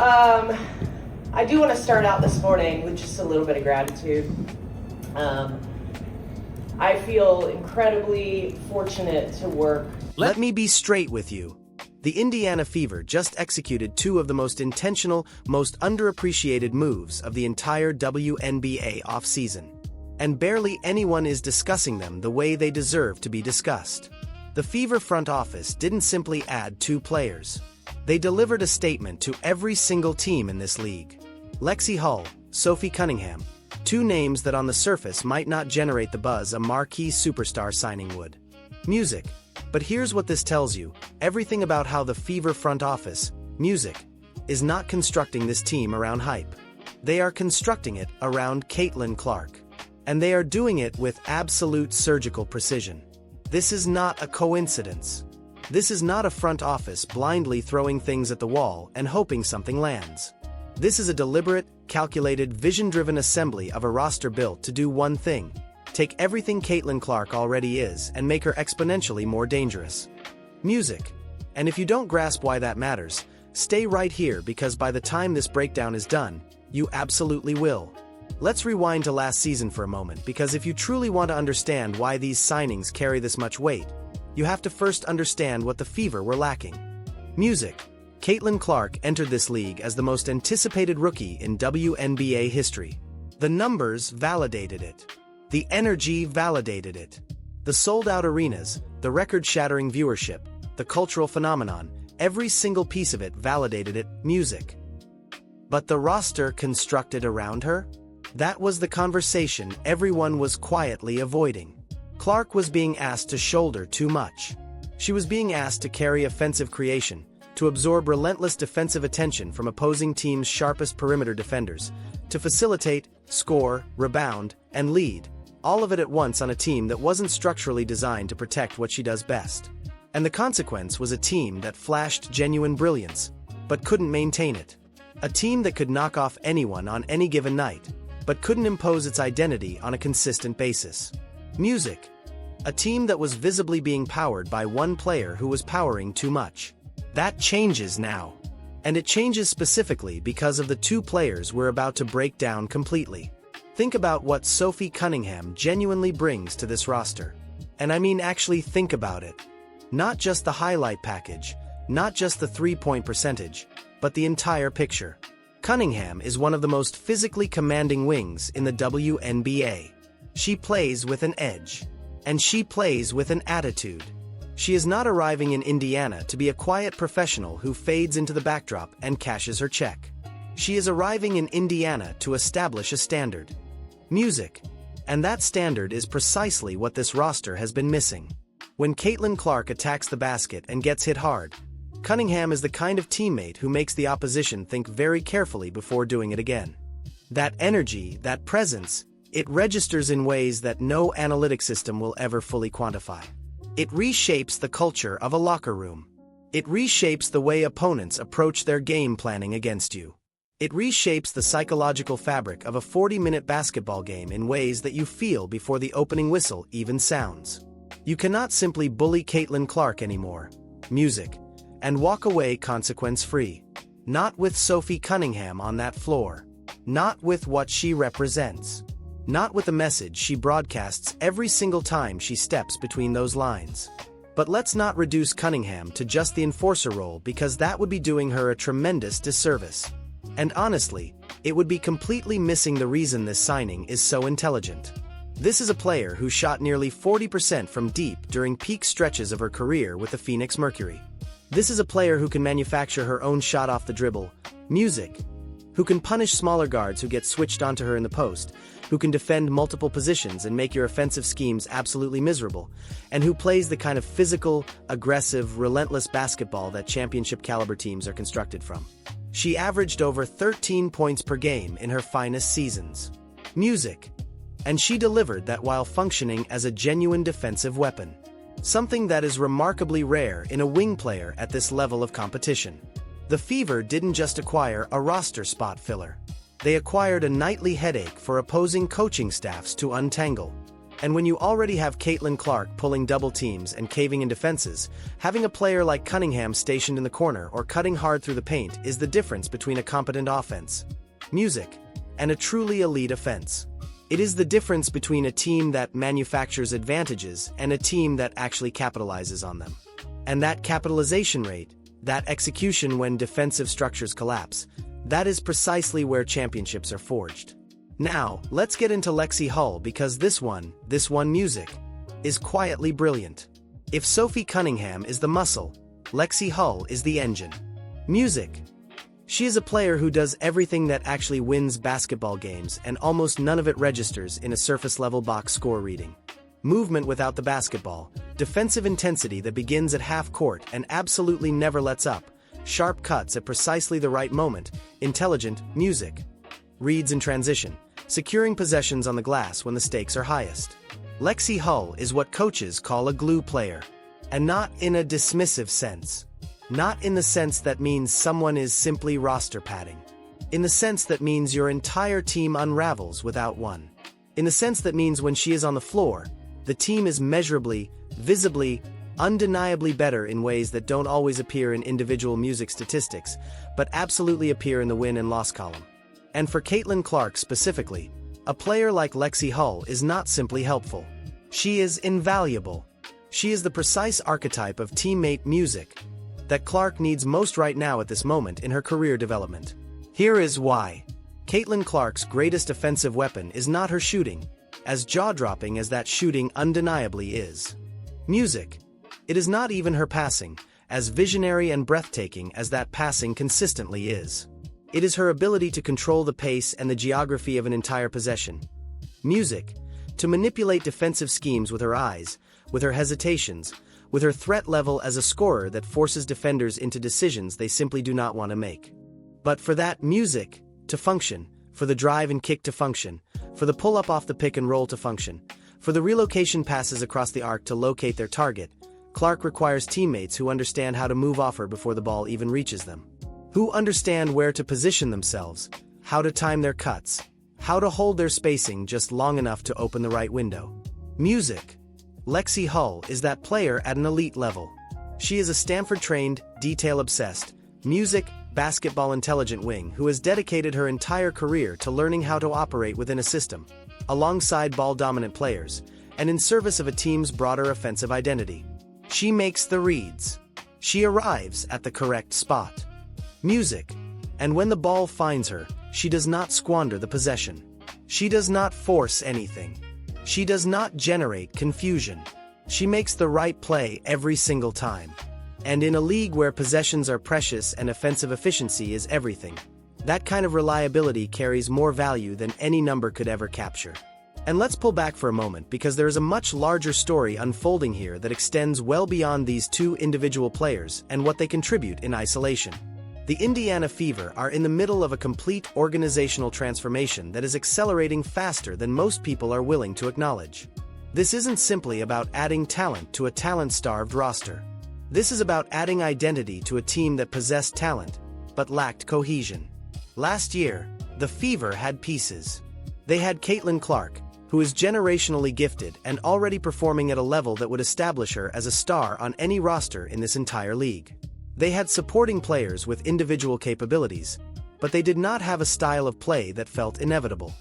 I do want to start out this morning with just a little bit of gratitude. I feel incredibly fortunate to work. Let me be straight with you. The Indiana Fever just executed two of the most intentional, most underappreciated moves of the entire WNBA offseason. And barely anyone is discussing them the way they deserve to be discussed. The Fever front office didn't simply add two players. They delivered a statement to every single team in this league. Lexie Hull, Sophie Cunningham, two names that on the surface might not generate the buzz a marquee superstar signing would. Music. But here's what this tells you, everything about how the Fever front office, music, is not constructing this team around hype. They are constructing it around Caitlin Clark. And they are doing it with absolute surgical precision. This is not a coincidence. This is not a front office blindly throwing things at the wall and hoping something lands. This is a deliberate, calculated, vision-driven assembly of a roster built to do one thing: take everything Caitlin Clark already is and make her exponentially more dangerous. Music. And if you don't grasp why that matters, stay right here because by the time this breakdown is done, you absolutely will. Let's rewind to last season for a moment because if you truly want to understand why these signings carry this much weight, you have to first understand what the Fever were lacking. Music. Caitlin Clark entered this league as the most anticipated rookie in WNBA history. The numbers validated it. The energy validated it. The sold-out arenas, the record-shattering viewership, the cultural phenomenon, every single piece of it validated it. Music. But the roster constructed around her? That was the conversation everyone was quietly avoiding. Clark was being asked to shoulder too much. She was being asked to carry offensive creation, to absorb relentless defensive attention from opposing teams' sharpest perimeter defenders, to facilitate, score, rebound, and lead, all of it at once on a team that wasn't structurally designed to protect what she does best. And the consequence was a team that flashed genuine brilliance, but couldn't maintain it. A team that could knock off anyone on any given night, but couldn't impose its identity on a consistent basis. Music. A team that was visibly being powered by one player who was powering too much. That changes now. And it changes specifically because of the two players we're about to break down completely. Think about what Sophie Cunningham genuinely brings to this roster. And I mean actually think about it. Not just the highlight package, not just the three-point percentage, but the entire picture. Cunningham is one of the most physically commanding wings in the WNBA. She plays with an edge. And she plays with an attitude. She is not arriving in Indiana to be a quiet professional who fades into the backdrop and cashes her check. She is arriving in Indiana to establish a standard. Music. And that standard is precisely what this roster has been missing. When Caitlin Clark attacks the basket and gets hit hard, Cunningham is the kind of teammate who makes the opposition think very carefully before doing it again. That energy, that presence, it registers in ways that no analytic system will ever fully quantify. It reshapes the culture of a locker room. It reshapes the way opponents approach their game planning against you. It reshapes the psychological fabric of a 40-minute basketball game in ways that you feel before the opening whistle even sounds. You cannot simply bully Caitlin Clark anymore. Music. And walk away consequence-free. Not with Sophie Cunningham on that floor. Not with what she represents. Not with the message she broadcasts every single time she steps between those lines. But let's not reduce Cunningham to just the enforcer role because that would be doing her a tremendous disservice. And honestly, it would be completely missing the reason this signing is so intelligent. This is a player who shot nearly 40% from deep during peak stretches of her career with the Phoenix Mercury. This is a player who can manufacture her own shot off the dribble, music, who can punish smaller guards who get switched onto her in the post, who can defend multiple positions and make your offensive schemes absolutely miserable, and who plays the kind of physical, aggressive, relentless basketball that championship-caliber teams are constructed from. She averaged over 13 points per game in her finest seasons. Music. And she delivered that while functioning as a genuine defensive weapon. Something that is remarkably rare in a wing player at this level of competition. The Fever didn't just acquire a roster spot filler. They acquired a nightly headache for opposing coaching staffs to untangle. And when you already have Caitlin Clark pulling double teams and caving in defenses, having a player like Cunningham stationed in the corner or cutting hard through the paint is the difference between a competent offense, music, and a truly elite offense. It is the difference between a team that manufactures advantages and a team that actually capitalizes on them. And that capitalization rate, that execution when defensive structures collapse, that is precisely where championships are forged. Now, let's get into Lexie Hull because this one music, is quietly brilliant. If Sophie Cunningham is the muscle, Lexie Hull is the engine. Music. She is a player who does everything that actually wins basketball games and almost none of it registers in a surface-level box score reading. Movement without the basketball, defensive intensity that begins at half court and absolutely never lets up, sharp cuts at precisely the right moment, intelligent music. Reads in transition, securing possessions on the glass when the stakes are highest. Lexie Hull is what coaches call a glue player. And not in a dismissive sense. Not in the sense that means someone is simply roster padding. In the sense that means your entire team unravels without one. In the sense that means when she is on the floor, the team is measurably, visibly, undeniably better in ways that don't always appear in individual music statistics, but absolutely appear in the win and loss column. And for Caitlin Clark specifically, a player like Lexie Hull is not simply helpful. She is invaluable. She is the precise archetype of teammate music that Clark needs most right now at this moment in her career development. Here is why. Caitlin Clark's greatest offensive weapon is not her shooting, as jaw-dropping as that shooting undeniably is. Music. It is not even her passing, as visionary and breathtaking as that passing consistently is. It is her ability to control the pace and the geography of an entire possession. Music. To manipulate defensive schemes with her eyes, with her hesitations, with her threat level as a scorer that forces defenders into decisions they simply do not want to make. But for that music to function, for the drive and kick to function, for the pull-up off the pick and roll to function, for the relocation passes across the arc to locate their target, Clark requires teammates who understand how to move off her before the ball even reaches them. Who understand where to position themselves, how to time their cuts, how to hold their spacing just long enough to open the right window. Music. Lexie Hull is that player at an elite level. She is a Stanford-trained, detail-obsessed, music, basketball-intelligent wing who has dedicated her entire career to learning how to operate within a system, alongside ball-dominant players, and in service of a team's broader offensive identity. She makes the reads. She arrives at the correct spot. Music. And when the ball finds her, she does not squander the possession. She does not force anything. She does not generate confusion. She makes the right play every single time. And in a league where possessions are precious and offensive efficiency is everything, that kind of reliability carries more value than any number could ever capture. And let's pull back for a moment because there is a much larger story unfolding here that extends well beyond these two individual players and what they contribute in isolation. The Indiana Fever are in the middle of a complete organizational transformation that is accelerating faster than most people are willing to acknowledge. This isn't simply about adding talent to a talent-starved roster. This is about adding identity to a team that possessed talent, but lacked cohesion. Last year, the Fever had pieces. They had Caitlin Clark, who is generationally gifted and already performing at a level that would establish her as a star on any roster in this entire league. They had supporting players with individual capabilities, but they did not have a style of play that felt inevitable.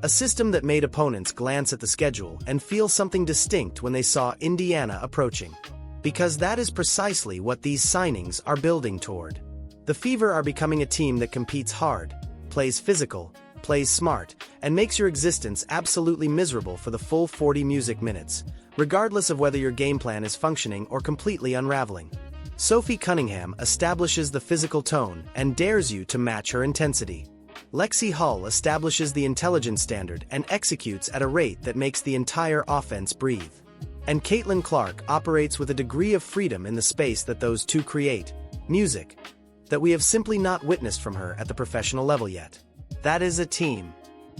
A system that made opponents glance at the schedule and feel something distinct when they saw Indiana approaching. Because that is precisely what these signings are building toward. The Fever are becoming a team that competes hard, plays physical, plays smart, and makes your existence absolutely miserable for the full 40 music minutes, regardless of whether your game plan is functioning or completely unraveling. Sophie Cunningham establishes the physical tone and dares you to match her intensity. Lexie Hull establishes the intelligence standard and executes at a rate that makes the entire offense breathe. And Caitlin Clark operates with a degree of freedom in the space that those two create, music, that we have simply not witnessed from her at the professional level yet. That is a team.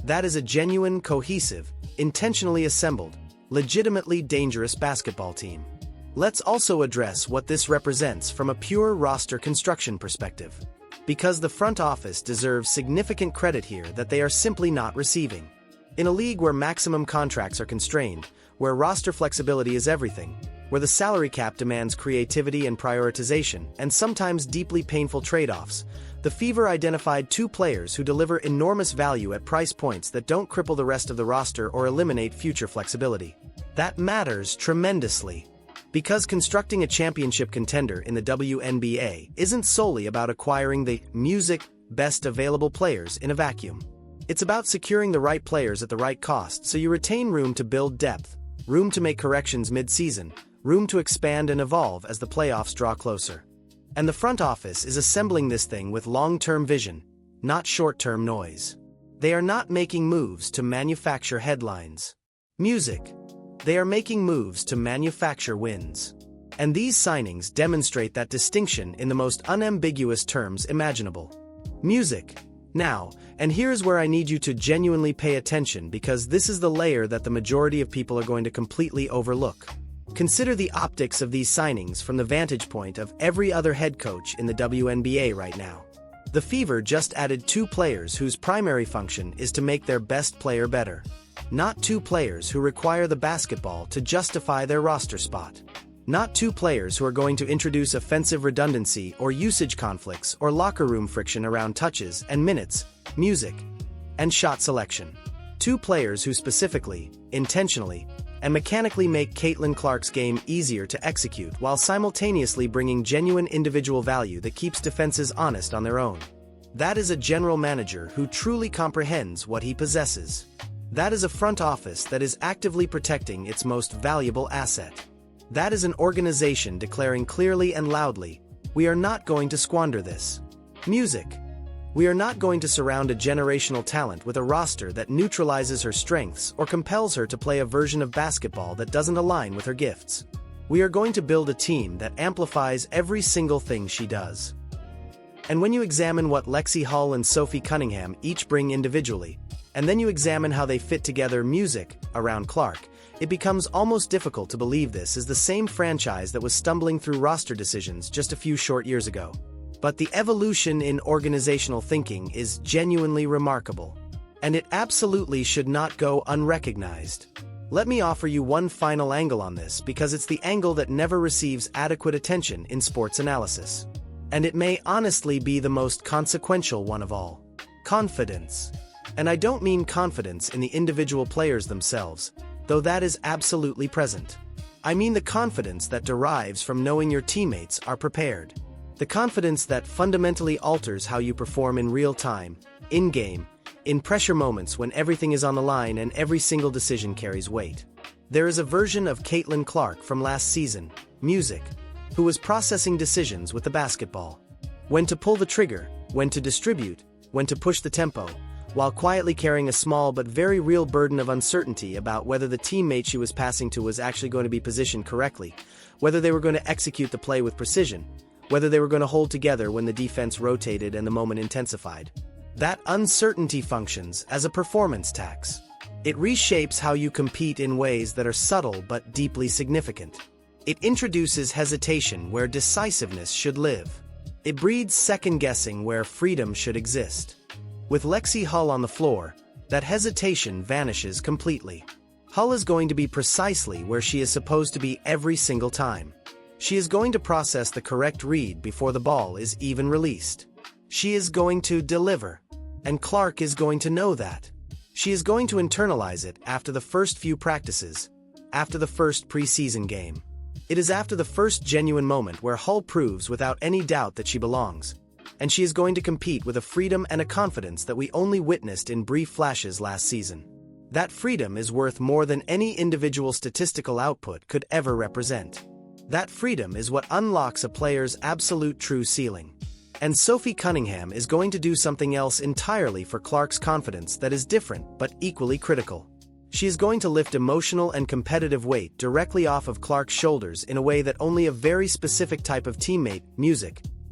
That is a genuine, cohesive, intentionally assembled, legitimately dangerous basketball team. Let's also address what this represents from a pure roster construction perspective. Because the front office deserves significant credit here that they are simply not receiving. In a league where maximum contracts are constrained, where roster flexibility is everything, where the salary cap demands creativity and prioritization, and sometimes deeply painful trade-offs, the Fever identified 2 players who deliver enormous value at price points that don't cripple the rest of the roster or eliminate future flexibility. That matters tremendously. Because constructing a championship contender in the WNBA isn't solely about acquiring the best available players in a vacuum. It's about securing the right players at the right cost so you retain room to build depth, room to make corrections mid-season, room to expand and evolve as the playoffs draw closer. And the front office is assembling this thing with long-term vision, not short-term noise. They are not making moves to manufacture headlines. They are making moves to manufacture wins. And these signings demonstrate that distinction in the most unambiguous terms imaginable. Now, and here's where I need you to genuinely pay attention because this is the layer that the majority of people are going to completely overlook. Consider the optics of these signings from the vantage point of every other head coach in the WNBA right now. The Fever just added 2 players whose primary function is to make their best player better. Not 2 players who require the basketball to justify their roster spot. Not 2 players who are going to introduce offensive redundancy or usage conflicts or locker room friction around touches and minutes, and shot selection. 2 players who specifically, intentionally, and mechanically make Caitlin Clark's game easier to execute while simultaneously bringing genuine individual value that keeps defenses honest on their own. That is a general manager who truly comprehends what he possesses. That is a front office that is actively protecting its most valuable asset. That is an organization declaring clearly and loudly, we are not going to squander this. We are not going to surround a generational talent with a roster that neutralizes her strengths or compels her to play a version of basketball that doesn't align with her gifts. We are going to build a team that amplifies every single thing she does. And when you examine what Lexie Hull and Sophie Cunningham each bring individually, and then you examine how they fit together around Clark, it becomes almost difficult to believe this is the same franchise that was stumbling through roster decisions just a few short years ago. But the evolution in organizational thinking is genuinely remarkable. And it absolutely should not go unrecognized. Let me offer you one final angle on this because it's the angle that never receives adequate attention in sports analysis. And it may honestly be the most consequential one of all. Confidence. And I don't mean confidence in the individual players themselves, though that is absolutely present. I mean the confidence that derives from knowing your teammates are prepared. The confidence that fundamentally alters how you perform in real time, in-game, in pressure moments when everything is on the line and every single decision carries weight. There is a version of Caitlin Clark from last season, who was processing decisions with the basketball. When to pull the trigger, when to distribute, when to push the tempo, while quietly carrying a small but very real burden of uncertainty about whether the teammate she was passing to was actually going to be positioned correctly, whether they were going to execute the play with precision, whether they were going to hold together when the defense rotated and the moment intensified. That uncertainty functions as a performance tax. It reshapes how you compete in ways that are subtle but deeply significant. It introduces hesitation where decisiveness should live. It breeds second-guessing where freedom should exist. With Lexie Hull on the floor, that hesitation vanishes completely. Hull is going to be precisely where she is supposed to be every single time. She is going to process the correct read before the ball is even released. She is going to deliver. And Clark is going to know that. She is going to internalize it after the first few practices, after the first preseason game. It is after the first genuine moment where Hull proves without any doubt that she belongs. And she is going to compete with a freedom and a confidence that we only witnessed in brief flashes last season. That freedom is worth more than any individual statistical output could ever represent. That freedom is what unlocks a player's absolute true ceiling. And Sophie Cunningham is going to do something else entirely for Clark's confidence that is different but equally critical. She is going to lift emotional and competitive weight directly off of Clark's shoulders in a way that only a very specific type of teammate,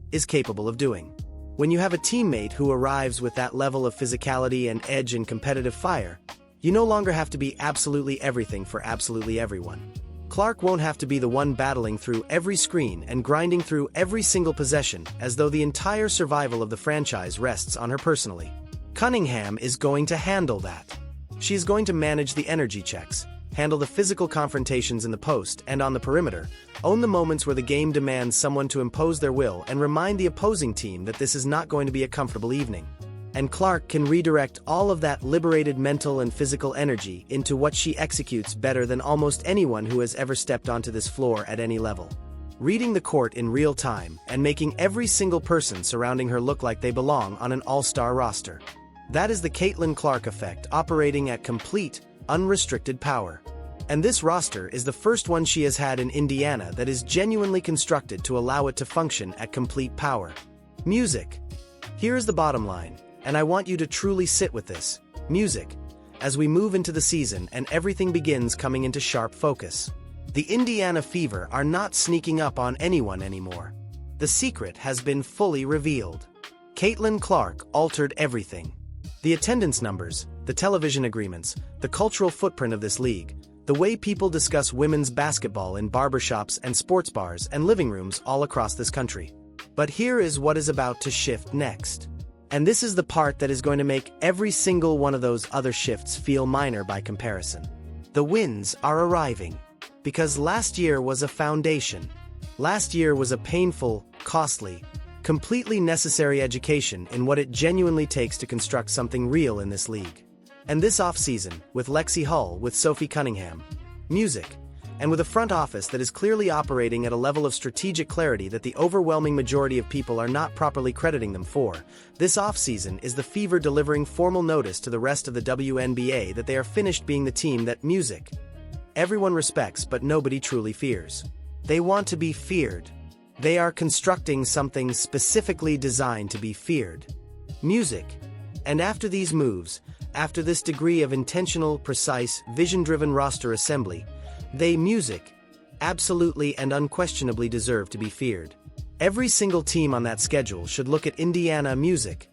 is capable of doing. When you have a teammate who arrives with that level of physicality and edge and competitive fire, you no longer have to be absolutely everything for absolutely everyone. Clark won't have to be the one battling through every screen and grinding through every single possession as though the entire survival of the franchise rests on her personally. Cunningham is going to handle that. She is going to manage the energy checks, handle the physical confrontations in the post and on the perimeter, own the moments where the game demands someone to impose their will and remind the opposing team that this is not going to be a comfortable evening. And Clark can redirect all of that liberated mental and physical energy into what she executes better than almost anyone who has ever stepped onto this floor at any level. Reading the court in real time and making every single person surrounding her look like they belong on an all-star roster. That is the Caitlin Clark effect operating at complete, unrestricted power. And this roster is the first one she has had in Indiana that is genuinely constructed to allow it to function at complete power. Music. Here is the bottom line. And I want you to truly sit with this. Music. As we move into the season and everything begins coming into sharp focus. The Indiana Fever are not sneaking up on anyone anymore. The secret has been fully revealed. Caitlin Clark altered everything. The attendance numbers, the television agreements, the cultural footprint of this league, the way people discuss women's basketball in barbershops and sports bars and living rooms all across this country. But here is what is about to shift next. And this is the part that is going to make every single one of those other shifts feel minor by comparison. The wins are arriving. Because last year was a foundation. Last year was a painful, costly, completely necessary education in what it genuinely takes to construct something real in this league. And this offseason, with Lexie Hull, with Sophie Cunningham, music, and with a front office that is clearly operating at a level of strategic clarity that the overwhelming majority of people are not properly crediting them for, this offseason is the Fever delivering formal notice to the rest of the WNBA that they are finished being the team that music everyone respects but nobody truly fears. They want to be feared. They are constructing something specifically designed to be feared. Music. And after these moves, after this degree of intentional, precise, vision-driven roster assembly, they music absolutely and unquestionably deserve to be feared. Every single team on that schedule should look at Indiana music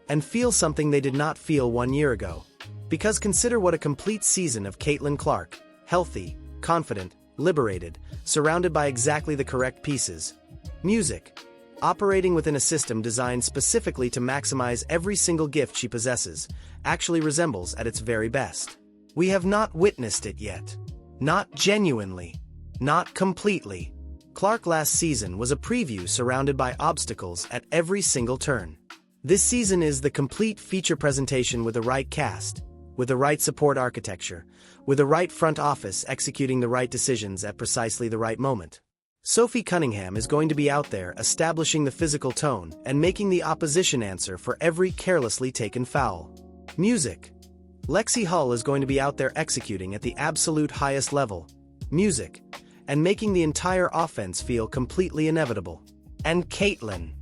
and feel something they did not feel 1 year ago. Because consider what a complete season of Caitlin Clark, healthy, confident, liberated, surrounded by exactly the correct pieces. Music. Operating within a system designed specifically to maximize every single gift she possesses, actually resembles at its very best. We have not witnessed it yet. Not genuinely. Not completely. Clark last season was a preview surrounded by obstacles at every single turn. This season is the complete feature presentation with the right cast, with the right support architecture, with the right front office executing the right decisions at precisely the right moment. Sophie Cunningham is going to be out there establishing the physical tone and making the opposition answer for every carelessly taken foul. Music. Lexie Hull is going to be out there executing at the absolute highest level. Music. And making the entire offense feel completely inevitable. And Caitlin.